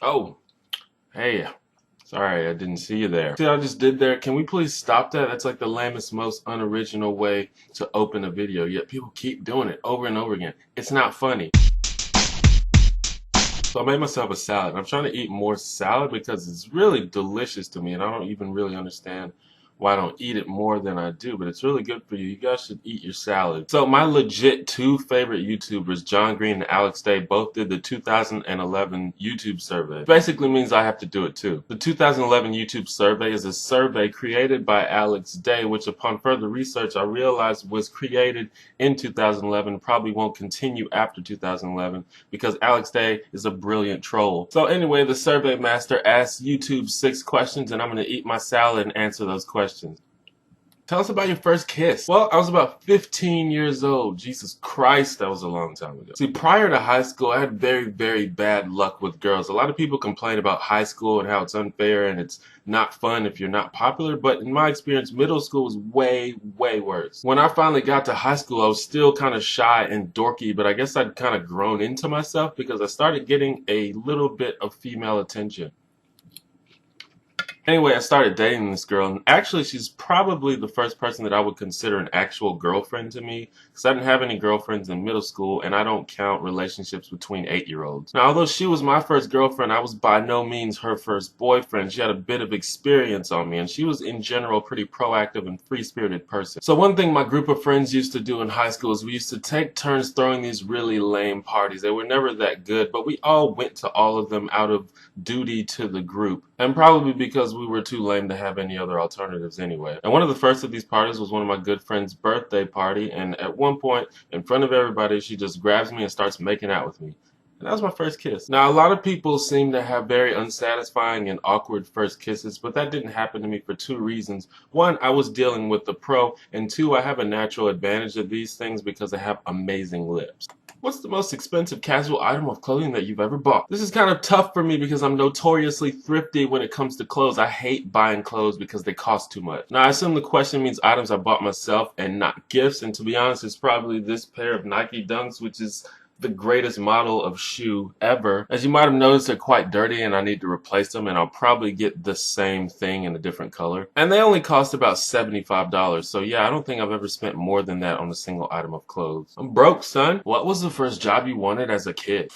Oh, hey. Sorry, I didn't see you there. See what I just did there? Can we please stop that? That's like the lamest, most unoriginal way to open a video, yet people keep doing it over and over again. It's not funny. So I made myself a salad. I'm trying to eat more salad because it's really delicious to me, and I don't even really understand why I don't eat it more than I do, but it's really good for you. You guys should eat your salad. So my legit two favorite YouTubers, John Green and Alex Day, both did the 2011 YouTube survey. Basically means I have to do it too. The 2011 YouTube survey is a survey created by Alex Day, which upon further research I realized was created in 2011, probably won't continue after 2011 because Alex Day is a brilliant troll. So anyway, the survey master asked YouTube 6 questions, and I'm going to eat my salad and answer those questions. Tell us about your first kiss. Well, I was about 15 years old. Jesus Christ, that was a long time ago. See, prior to high school, I had very, very bad luck with girls. A lot of people complain about high school and how it's unfair and it's not fun if you're not popular, but in my experience, middle school was way, way worse. When I finally got to high school, I was still kind of shy and dorky, but I guess I'd kind of grown into myself because I started getting a little bit of female attention. Anyway, I started dating this girl, and actually she's probably the first person that I would consider an actual girlfriend to me, because I didn't have any girlfriends in middle school, and I don't count relationships between 8-year-olds. Now, although she was my first girlfriend, I was by no means her first boyfriend. She had a bit of experience on me, and she was in general a pretty proactive and free-spirited person. So one thing my group of friends used to do in high school is we used to take turns throwing these really lame parties. They were never that good, but we all went to all of them out of duty to the group, and probably because we were too lame to have any other alternatives anyway. And one of the first of these parties was one of my good friend's birthday party, and at one point, in front of everybody, she just grabs me and starts making out with me. And that was my first kiss. Now, a lot of people seem to have very unsatisfying and awkward first kisses, but that didn't happen to me for 2 reasons. One, I was dealing with the pro, and 2, I have a natural advantage of these things because I have amazing lips. What's the most expensive casual item of clothing that you've ever bought? This is kind of tough for me because I'm notoriously thrifty when it comes to clothes. I hate buying clothes because they cost too much. Now, I assume the question means items I bought myself and not gifts, and to be honest, it's probably this pair of Nike Dunks, which is the greatest model of shoe ever. As you might have noticed, they're quite dirty and I need to replace them, and I'll probably get the same thing in a different color. And they only cost about $75, so yeah, I don't think I've ever spent more than that on a single item of clothes. I'm broke, son. What was the first job you wanted as a kid?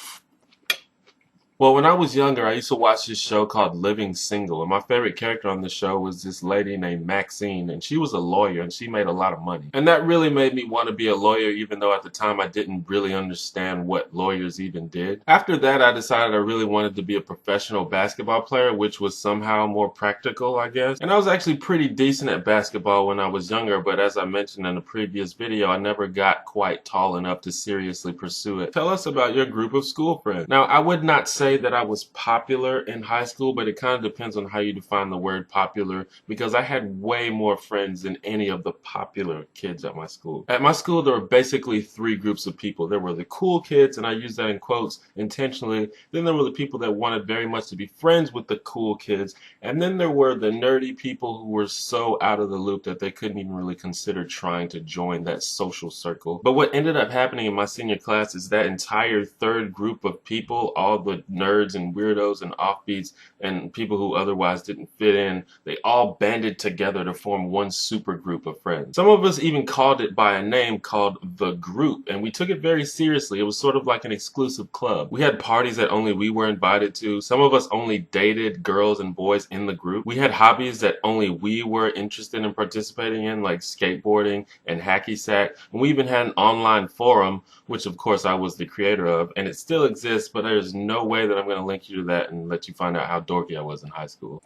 Well, when I was younger, I used to watch this show called Living Single, and my favorite character on the show was this lady named Maxine, and she was a lawyer, and she made a lot of money. And that really made me want to be a lawyer, even though at the time I didn't really understand what lawyers even did. After that, I decided I really wanted to be a professional basketball player, which was somehow more practical, I guess. And I was actually pretty decent at basketball when I was younger, but as I mentioned in a previous video, I never got quite tall enough to seriously pursue it. Tell us about your group of school friends. Now, I would not say that I was popular in high school, but it kind of depends on how you define the word popular, because I had way more friends than any of the popular kids at my school. At my school, there were basically 3 groups of people. There were the cool kids, and I use that in quotes intentionally. Then there were the people that wanted very much to be friends with the cool kids. And then there were the nerdy people who were so out of the loop that they couldn't even really consider trying to join that social circle. But what ended up happening in my senior class is that entire third group of people, all the nerds and weirdos and offbeats and people who otherwise didn't fit in, they all banded together to form one super group of friends. Some of us even called it by a name called The Group, and we took it very seriously. It was sort of like an exclusive club. We had parties that only we were invited to. Some of us only dated girls and boys in the group. We had hobbies that only we were interested in participating in, like skateboarding and hacky sack. And we even had an online forum, which of course I was the creator of, and it still exists, but there's no way that I'm going to link you to that and let you find out how dorky I was in high school.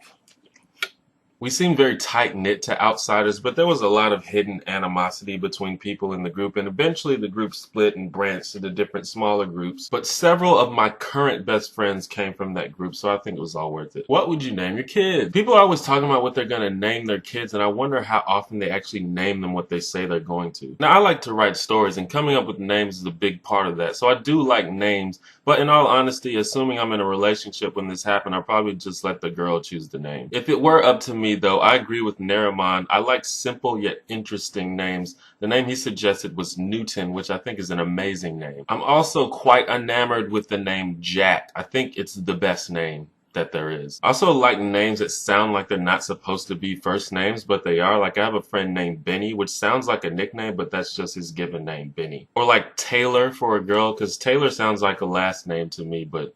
We seemed very tight-knit to outsiders, but there was a lot of hidden animosity between people in the group, and eventually the group split and branched into different smaller groups. But several of my current best friends came from that group, so I think it was all worth it. What would you name your kids? People are always talking about what they're going to name their kids, and I wonder how often they actually name them what they say they're going to. Now, I like to write stories, and coming up with names is a big part of that, so I do like names, but in all honesty, assuming I'm in a relationship when this happened, I'll probably just let the girl choose the name. If it were up to me, me, though, I agree with Nerimon. I like simple yet interesting names. The name he suggested was Newton, which I think is an amazing name. I'm also quite enamored with the name Jack. I think it's the best name that there is. I also like names that sound like they're not supposed to be first names, but they are. Like I have a friend named Benny, which sounds like a nickname, but that's just his given name, Benny. Or like Taylor for a girl, because Taylor sounds like a last name to me, but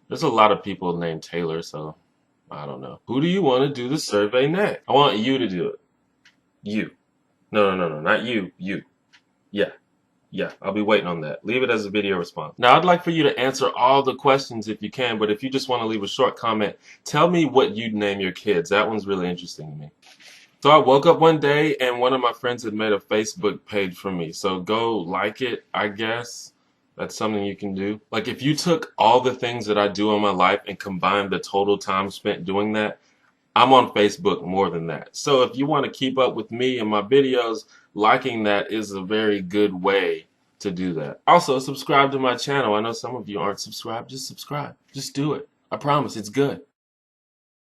there's a lot of people named Taylor, so I don't know. Who do you want to do the survey next? I want you to do it. You. No, not you. You. Yeah. Yeah, I'll be waiting on that. Leave it as a video response. Now, I'd like for you to answer all the questions if you can, but if you just want to leave a short comment, tell me what you'd name your kids. That one's really interesting to me. So I woke up one day and one of my friends had made a Facebook page for me. So go like it, I guess. That's something you can do. Like if you took all the things that I do in my life and combined the total time spent doing that, I'm on Facebook more than that. So if you want to keep up with me and my videos, liking that is a very good way to do that. Also, subscribe to my channel. I know some of you aren't subscribed. Just subscribe. Just do it. I promise it's good.